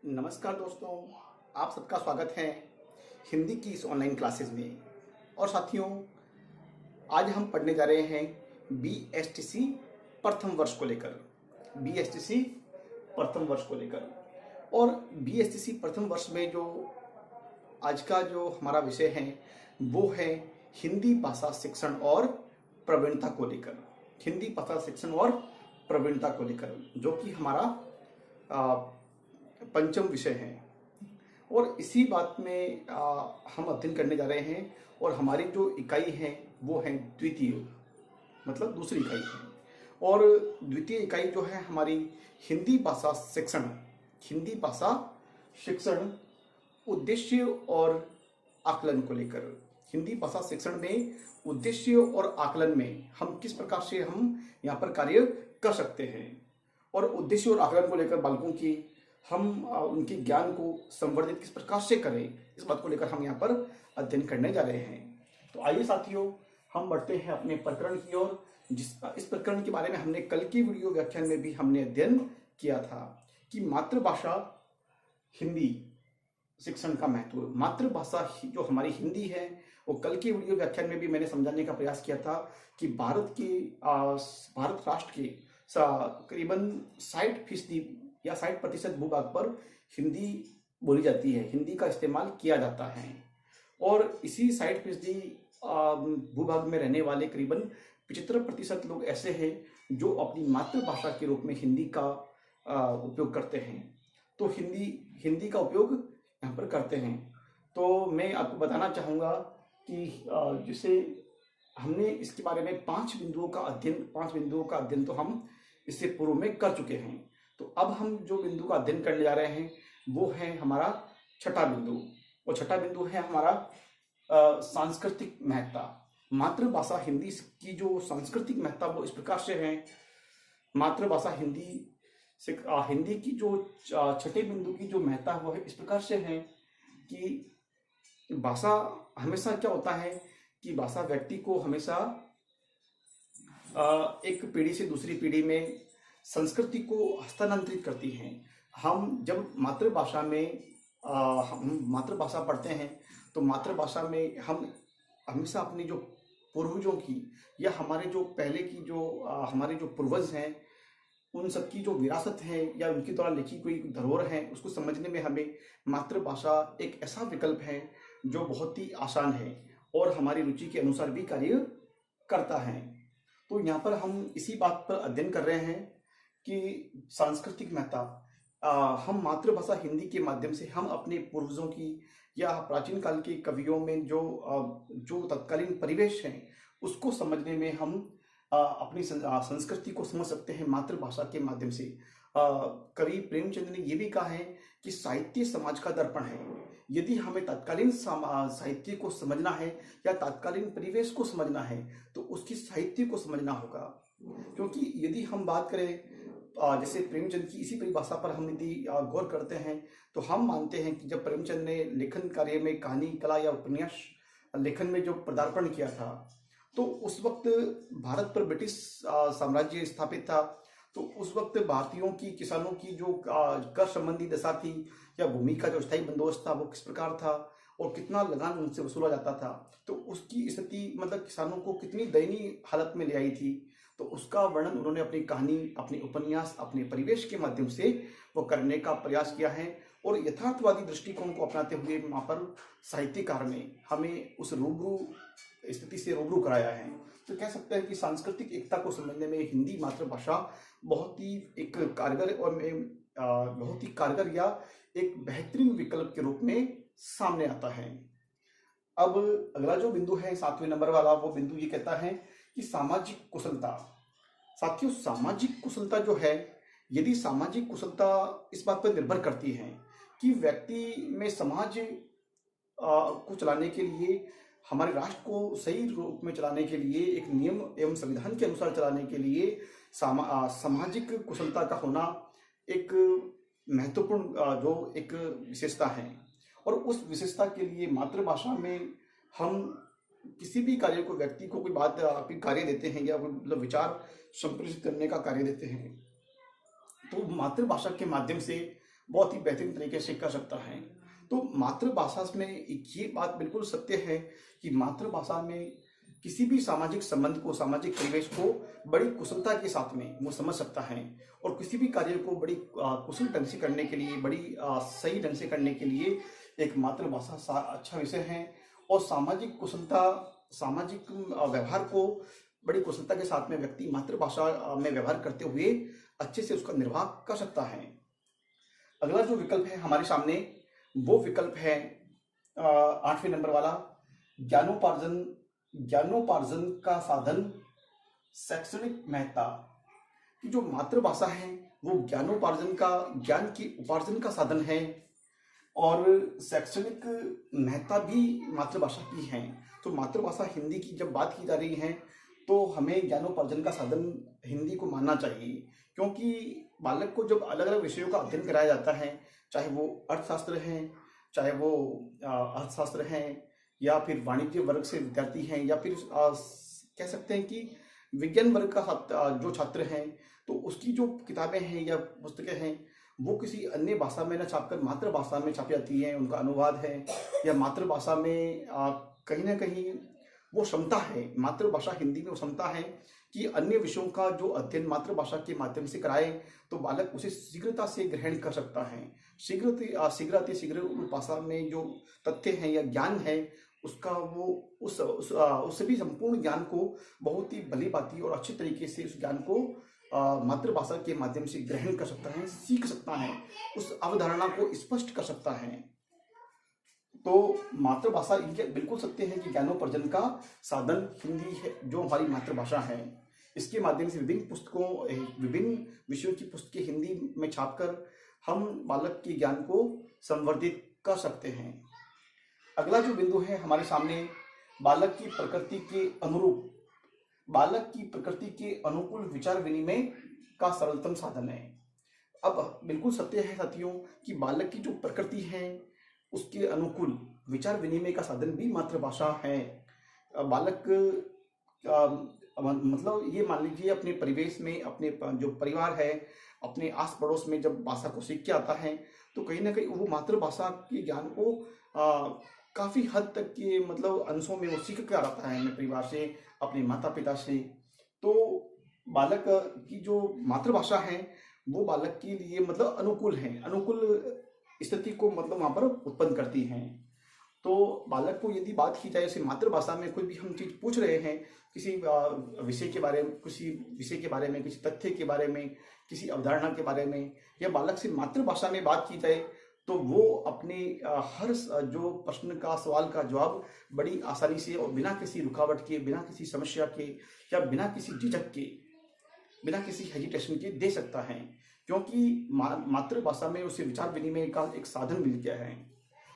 नमस्कार दोस्तों, आप सबका स्वागत है हिंदी की इस ऑनलाइन क्लासेस में। और साथियों, आज हम पढ़ने जा रहे हैं बीएसटीसी प्रथम वर्ष को लेकर। बीएसटीसी प्रथम वर्ष को लेकर और बीएसटीसी प्रथम वर्ष में जो आज का जो हमारा विषय है वो है हिंदी भाषा शिक्षण और प्रवीणता को लेकर। हिंदी भाषा शिक्षण और प्रवीणता को लेकर, जो कि हमारा पंचम विषय है। और इसी बात में हम अध्ययन करने जा रहे हैं। और हमारी जो इकाई है वो है द्वितीय, मतलब दूसरी इकाई है। और द्वितीय इकाई जो है हमारी हिंदी भाषा शिक्षण, हिंदी भाषा शिक्षण उद्देश्य और आकलन को लेकर। हिंदी भाषा शिक्षण में उद्देश्य और आकलन में हम किस प्रकार से हम यहाँ पर कार्य कर सकते हैं, और उद्देश्य और आकलन को लेकर बालकों की हम उनके ज्ञान को संवर्धित किस प्रकार से करें, इस बात को लेकर हम यहाँ पर अध्ययन करने जा रहे हैं। तो आइए साथियों, हम बढ़ते हैं अपने प्रकरण की ओर। इस प्रकरण के बारे में हमने कल की वीडियो व्याख्यान में भी हमने अध्ययन किया था कि मातृभाषा हिंदी शिक्षण का महत्व। मातृभाषा जो हमारी हिंदी है, वो कल के वीडियो व्याख्यान में भी मैंने समझाने का प्रयास किया था कि भारत राष्ट्र के करीबन 60% या 60% भूभाग पर हिंदी बोली जाती है, हिंदी का इस्तेमाल किया जाता है। और इसी 60% भूभाग में रहने वाले करीबन 75% लोग ऐसे हैं जो अपनी मातृभाषा के रूप में हिंदी का उपयोग करते हैं। तो हिंदी का उपयोग यहाँ पर करते हैं। तो मैं आपको बताना चाहूँगा कि जिसे हमने इसके बारे में 5 बिंदुओं का अध्ययन तो हम इससे पूर्व में कर चुके हैं। तो अब हम जो बिंदु का अध्ययन करने जा रहे हैं वो है हमारा छठा बिंदु। और छठा बिंदु है हमारा सांस्कृतिक महत्ता। मातृभाषा हिंदी की जो सांस्कृतिक महत्ता वो इस प्रकार से है। मातृभाषा हिंदी की जो छठे बिंदु की जो महत्ता वो इस प्रकार से है कि भाषा हमेशा क्या होता है कि भाषा व्यक्ति को हमेशा एक पीढ़ी से दूसरी पीढ़ी में संस्कृति को हस्तांतरित करती हैं। हम जब मातृभाषा पढ़ते हैं तो मातृभाषा में हम हमेशा अपनी जो पूर्वजों की या हमारे जो पहले की जो हमारे जो पूर्वज हैं उन सबकी जो विरासत है या उनके द्वारा लिखी कोई धरोहर है, उसको समझने में हमें मातृभाषा एक ऐसा विकल्प है जो बहुत ही आसान है और हमारी रुचि के अनुसार भी कार्य करता है। तो यहाँ पर हम इसी बात पर अध्ययन कर रहे हैं कि सांस्कृतिक महत्ता। हम मातृभाषा हिंदी के माध्यम से हम अपने पूर्वजों की या प्राचीन काल के कवियों में जो तत्कालीन परिवेश है उसको समझने में हम अपनी संस्कृति को समझ सकते हैं मातृभाषा के माध्यम से। कवि प्रेमचंद ने ये भी कहा है कि साहित्य समाज का दर्पण है। यदि हमें तत्कालीन साहित्य को समझना है या तत्कालीन परिवेश को समझना है तो उसकी साहित्य को समझना होगा। क्योंकि यदि हम बात करें जैसे प्रेमचंद की इसी परिभाषा पर हम यदि गौर करते हैं तो हम मानते हैं कि जब प्रेमचंद ने लेखन कार्य में कहानी कला या उपन्यास लेखन में जो पदार्पण किया था तो उस वक्त भारत पर ब्रिटिश साम्राज्य स्थापित था। तो उस वक्त भारतीयों की किसानों की जो कर संबंधी दशा थी या भूमि का जो स्थायी बंदोबस्त था वो किस प्रकार था और कितना लगान उनसे वसूला जाता था, तो उसकी स्थिति मतलब किसानों को कितनी दयनीय हालत में ले आई थी, तो उसका वर्णन उन्होंने अपनी कहानी, अपने उपन्यास, अपने परिवेश के माध्यम से वो करने का प्रयास किया है। और यथार्थवादी दृष्टिकोण को अपनाते हुए वहाँ पर साहित्यकार ने हमें उस स्थिति से रूबरू कराया है। तो कह सकते हैं कि सांस्कृतिक एकता को समझने में हिंदी मातृभाषा बहुत ही एक कारगर या एक बेहतरीन विकल्प के रूप में सामने आता है। अब अगला जो बिंदु है 7वें नंबर वाला, वो बिंदु ये कहता है कि सामाजिक कुशलता। साथियों, सामाजिक कुशलता जो है, यदि सामाजिक कुशलता इस बात पर निर्भर करती है कि व्यक्ति में समाज को चलाने के लिए, हमारे राष्ट्र को सही रूप में चलाने के लिए, एक नियम एवं संविधान के अनुसार चलाने के लिए सामाजिक कुशलता का होना एक महत्वपूर्ण जो एक विशेषता है। और उस विशेषता के लिए मातृभाषा में हम किसी भी कार्य को, व्यक्ति को कोई कार्य देते हैं या मतलब विचार संप्रेषित करने का कार्य देते हैं तो मातृभाषा के माध्यम से बहुत ही बेहतरीन तरीके से कर सकता है। तो मातृभाषा में एक ये बात बिल्कुल सत्य है कि मातृभाषा में किसी भी सामाजिक संबंध को, सामाजिक परिवेश को बड़ी कुशलता के साथ में वो समझ सकता है, और किसी भी कार्य को बड़ी कुशल ढंग से करने के लिए, बड़ी सही ढंग से करने के लिए एक मातृभाषा अच्छा विषय है। और सामाजिक कुशलता, सामाजिक व्यवहार को बड़ी कुशलता के साथ में व्यक्ति मातृभाषा में व्यवहार करते हुए अच्छे से उसका निर्वाह कर सकता है। अगला जो विकल्प है हमारे सामने, वो विकल्प है 8वें नंबर वाला, ज्ञानोपार्जन, ज्ञानोपार्जन का साधन शैक्षणिक महत्ता। कि जो मातृभाषा है वो ज्ञानोपार्जन का, ज्ञान की उपार्जन का साधन है, और शैक्षणिक महत्ता भी मातृभाषा की है। तो मातृभाषा हिंदी की जब बात की जा रही है तो हमें ज्ञानोपार्जन का साधन हिंदी को मानना चाहिए, क्योंकि बालक को जब अलग अलग विषयों का अध्ययन कराया जाता है, चाहे वो अर्थशास्त्र है, चाहे वो अर्थशास्त्र है, या फिर वाणिज्य वर्ग से विद्यार्थी हैं, या फिर कह सकते हैं कि विज्ञान वर्ग का जो छात्र हैं, तो उसकी जो किताबें हैं या पुस्तकें हैं वो किसी अन्य भाषा में न छापकर मातृभाषा में छापी जाती हैं, उनका अनुवाद है, या मातृभाषा में कहीं ना कहीं वो क्षमता है, मातृभाषा हिंदी में वो क्षमता है कि अन्य विषयों का जो अध्ययन मातृभाषा के माध्यम से कराए तो बालक उसे शीघ्रता से ग्रहण कर सकता है। शीघ्र उस भाषा में जो तथ्य हैं या ज्ञान है उसका वो उस भी संपूर्ण ज्ञान को बहुत ही भली भांति और अच्छे तरीके से उस ज्ञान को मातृभाषा के माध्यम से ग्रहण कर सकता है, सीख सकता है, उस अवधारणा को स्पष्ट कर सकता है। तो मातृभाषा ये बिल्कुल सत्य है कि ज्ञानोपार्जन का साधन हिंदी है, जो हमारी मातृभाषा है। इसके माध्यम से विभिन्न पुस्तकों, विभिन्न विषयों की पुस्तकें हिंदी में छापकर हम बालक के ज्ञान को संवर्धित कर सकते हैं। अगला जो बिंदु है हमारे सामने, बालक की प्रकृति के अनुरूप, बालक की प्रकृति के अनुकूल विचार विनिमय का सरलतम साधन है। अब बिल्कुल सत्य है साथियों कि बालक की जो प्रकृति है उसके अनुकूल विचार विनिमय का साधन भी मातृभाषा है। बालक मतलब ये मान लीजिए अपने परिवेश में, अपने जो परिवार है, अपने आस पड़ोस में जब भाषा को सीख के आता है तो कहीं ना कहीं वो मातृभाषा के ज्ञान को काफ़ी हद तक के मतलब अंशों में वो सीख कर आता है अपने परिवार से, अपने माता पिता से। तो बालक की जो मातृभाषा है वो बालक के लिए मतलब अनुकूल है, अनुकूल स्थिति को मतलब वहाँ पर उत्पन्न करती हैं। तो बालक को यदि बात की जाए, जैसे मातृभाषा में कोई भी हम चीज़ पूछ रहे हैं, किसी विषय के बारे में, किसी विषय के बारे में, किसी तथ्य के बारे में, किसी अवधारणा के बारे में, या बालक से मातृभाषा में बात की जाए तो वो अपने हर जो प्रश्न का, सवाल का जवाब बड़ी आसानी से और बिना किसी रुकावट के, बिना किसी समस्या के, या बिना किसी झिझक के, बिना किसी हेजिटेशन के दे सकता है, क्योंकि मातृभाषा में उसे विचार विनिमय का एक साधन मिल गया है।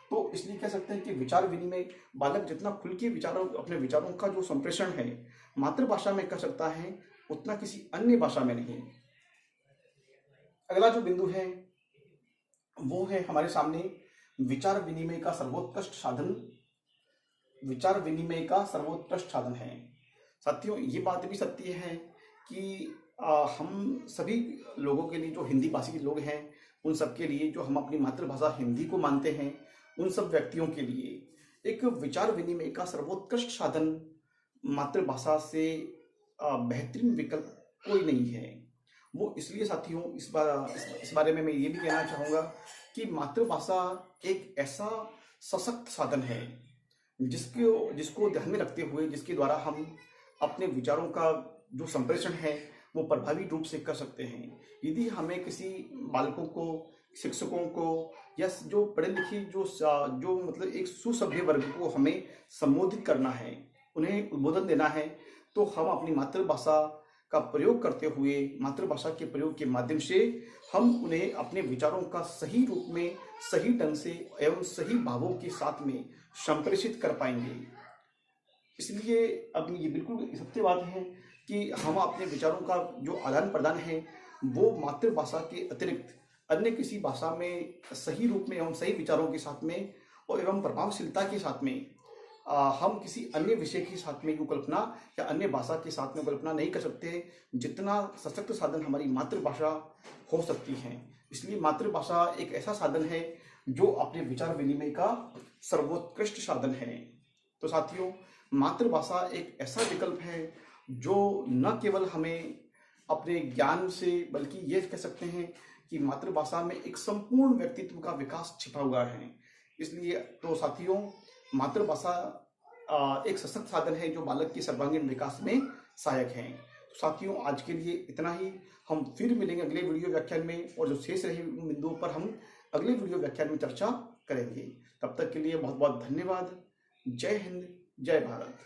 तो इसलिए कह सकते हैं कि विचार विनिमय, बालक जितना खुल के अपने विचारों का जो संप्रेषण है मातृभाषा में कर सकता है, उतना किसी अन्य भाषा में नहीं। अगला जो बिंदु है वो है हमारे सामने, विचार विनिमय का सर्वोत्कृष्ट साधन, विचार विनिमय का सर्वोत्कृष्ट साधन है। साथियों ये बात भी सत्य है कि हम सभी लोगों के लिए, जो हिंदी भाषी लोग हैं उन सब के लिए, जो हम अपनी मातृभाषा हिंदी को मानते हैं, उन सब व्यक्तियों के लिए एक विचार विनिमय का सर्वोत्कृष्ट साधन मातृभाषा से बेहतरीन विकल्प कोई नहीं है। वो इसलिए साथियों इस बारे में मैं ये भी कहना चाहूँगा कि मातृभाषा एक ऐसा सशक्त साधन है जिसको ध्यान में रखते हुए, जिसके द्वारा हम अपने विचारों का जो संप्रेषण है वो प्रभावी रूप से कर सकते हैं। यदि हमें किसी बालकों को, शिक्षकों को, या जो पढ़े लिखे जो मतलब एक सुसभ्य वर्ग को हमें संबोधित करना है, उन्हें उद्बोधन देना है, तो हम अपनी मातृभाषा का प्रयोग करते हुए, मातृभाषा के प्रयोग के माध्यम से हम उन्हें अपने विचारों का सही रूप में, सही ढंग से एवं सही भावों के साथ में संप्रेषित कर पाएंगे। इसलिए अब ये बिल्कुल सत्य बात है कि हम अपने विचारों का जो आदान प्रदान है वो मातृभाषा के अतिरिक्त अन्य किसी भाषा में सही रूप में एवं सही विचारों के साथ में और एवं प्रभावशीलता के साथ में हम किसी अन्य विषय के साथ में कल्पना या अन्य भाषा के साथ में कल्पना नहीं कर सकते जितना सशक्त साधन हमारी मातृभाषा हो सकती है। इसलिए मातृभाषा एक ऐसा साधन है जो अपने विचार विनिमय का सर्वोत्कृष्ट साधन है। तो साथियों, मातृभाषा एक ऐसा विकल्प है जो न केवल हमें अपने ज्ञान से, बल्कि ये कह सकते हैं कि मातृभाषा में एक संपूर्ण व्यक्तित्व का विकास छिपा हुआ है। इसलिए तो साथियों, मातृभाषा एक सशक्त साधन है जो बालक के सर्वांगीण विकास में सहायक है। तो साथियों, आज के लिए इतना ही। हम फिर मिलेंगे अगले वीडियो व्याख्यान में, और जो शेष रहे बिंदुओं पर हम अगले वीडियो व्याख्यान में चर्चा करेंगे। तब तक के लिए बहुत बहुत धन्यवाद। जय हिंद, जय भारत।